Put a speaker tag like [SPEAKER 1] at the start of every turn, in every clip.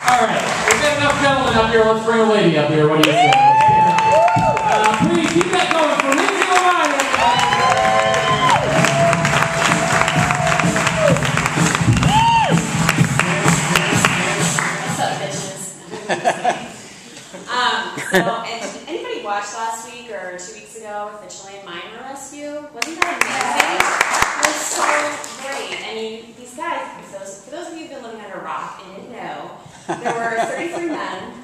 [SPEAKER 1] Alright, we've got enough gentlemen up here. Let's bring a lady up here. What do you say? Please keep that going for Lindsay O'Reilly.
[SPEAKER 2] What's up, bitches? So, anybody watched last week or 2 weeks ago with the Chilean miner rescue? Wasn't that amazing? It was so great. I mean, these guys, for those of you who've been living under a rock and didn't know, there were 33 men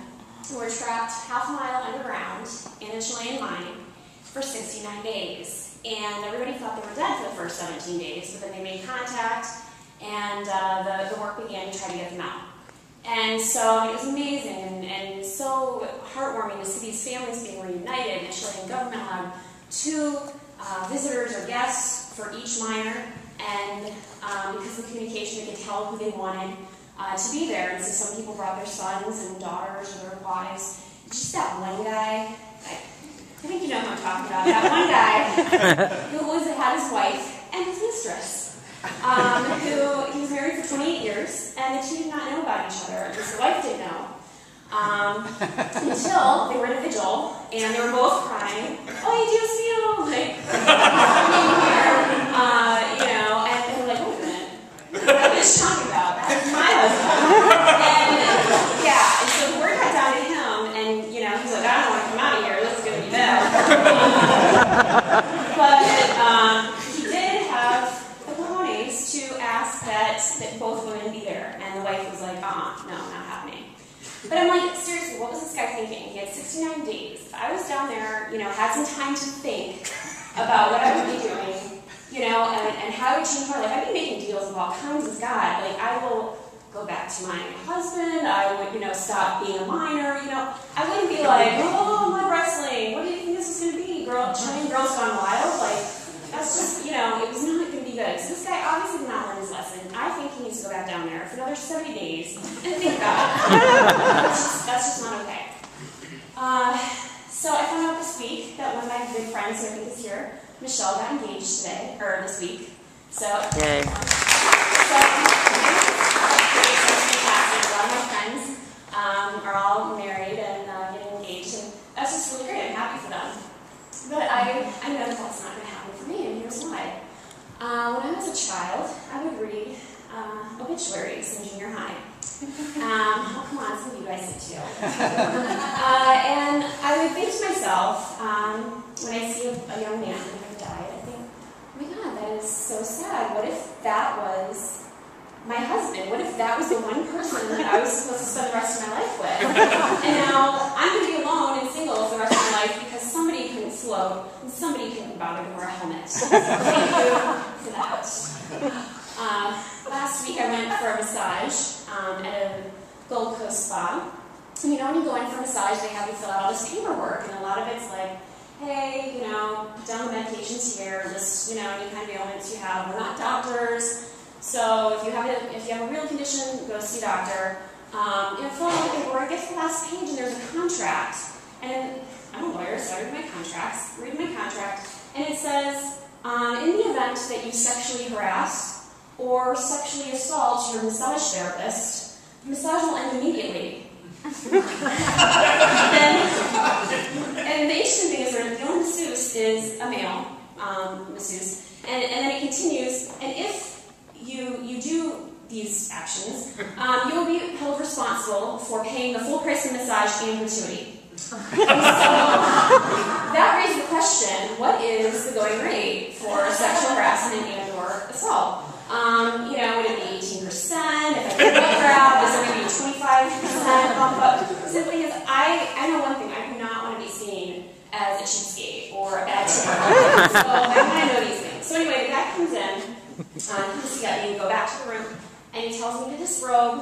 [SPEAKER 2] who were trapped half a mile underground in a Chilean mine for 69 days. And everybody thought they were dead for the first 17 days, but then they made contact, and the work began to try to get them out. And so it was amazing and so heartwarming to see these families being reunited. The Chilean government allowed 2 visitors or guests for each miner, and because of the communication, they could tell who they wanted to be there. And so some people brought their sons and daughters or their wives. Just that one guy, I think you know who I'm talking about, that one guy who had his wife and his mistress. Who he was married for 28 years, and the 2 did not know about each other, at least the wife didn't know, until they were at a vigil, and they were both crying, "Oh, Dios mío," like, you know, and they were like, "Wait a minute, what are you talking about? That's my husband." And, yeah, and so the word got down to him, and, you know, he's like, "I don't want to come out of here, this is going to be bad." But, he did have to ask that both women be there, and the wife was like, no, not happening. But I'm like, seriously, what was this guy thinking? He had 69 days. If I was down there, you know, had some time to think about what I would be doing, you know, and how it would change my life. I'd be making deals of all kinds with God. Like, I will go back to my husband. I would, you know, stop being a minor, you know. I wouldn't be like, oh, mud wrestling. What do you think this is going to be? Chilean Girls Gone Wild? Like, that's just, you know, it was not going to be good. So this guy obviously did not learn his lesson. I think he needs to go back down there for another 70 days and think about it. That's just not okay. So I found out this week that one of my good friends who I think is here, Michelle, got engaged today, or this week. So, yay. So fantastic. A lot of my friends are all married and getting engaged, and that's just really great. I'm happy for them. But I know that that's not going to happen for me, and here's why. When I was a child, I would read obituaries in junior high. Oh, come on, some of you guys did too. And I would think to myself, when I see a young man who had died, I think, oh my God, that is so sad. What if that was my husband? What if that was the one person that I was supposed to spend the rest of my life with? And now I'm going to be alone and single for the rest of my life because somebody couldn't float and somebody couldn't bother to wear a helmet. So thank you for that. Last week I went for a massage at a Gold Coast spa. And you know, when you go in for a massage, they have you fill out all this paperwork, and a lot of it's like, hey, you know, put down the medications here, list, you know, any kind of ailments you have. We're not doctors. So if you have a real condition, go see a doctor. You know, fill out the paperwork, get to the last page, and there's a contract. And I'm a lawyer, so I read my contract, and it says, in the event that you sexually harass or sexually assault your massage therapist, the massage will end immediately. And the interesting thing is that the only masseuse is a male masseuse, and then it continues, and if you do these actions, you will be held responsible for paying the full price of the massage and gratuity. So that raised the question, what is the going rate for sexual harassment and or assault? You know, would it be 18%? If I get a grab, is it going to be 25% bump up? So the thing is, I know one thing, I do not want to be seen as a cheapskate or a bad tipper. So I kind of know these things. So anyway, the guy comes in, he's got me to go back to the room, and he tells me to disrobe.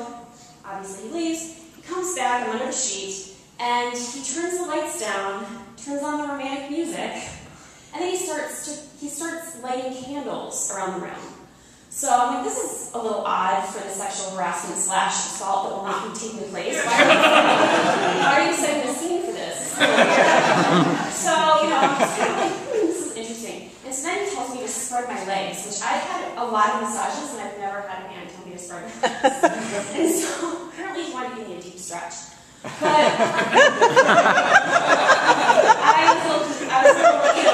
[SPEAKER 2] Obviously he leaves, he comes back, I'm under the sheet, and he turns the lights down, turns on the romantic music, and then he starts lighting candles around the room. So I'm like, this is a little odd for the sexual harassment / assault that will not be taking place. Why are you setting the scene for this? So, you know, I'm just kind of like, this is interesting. And so then he tells me to spread my legs, which I've had a lot of massages, and I've never had a man tell me to spread my legs. And so apparently he wanted to give me a deep stretch. But I was looking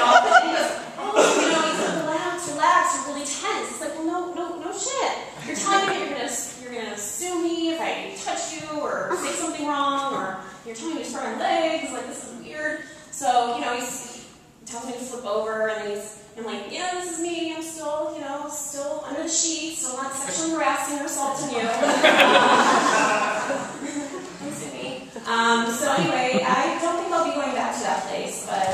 [SPEAKER 2] off, and he goes, oh, you know, he's like, relax, you're really tense. It's like, well, no shit. You're telling me you're gonna sue me if I touch you or say something wrong, or you're telling me to spread my legs. Like, this is weird. So, you know, he tells me to flip over, and then I'm like, yeah, this is me. I'm still, you know, still under the sheets, still not sexually harassing or assaulting you. Don't sue me. So anyway, I don't think I'll be going back to that place, but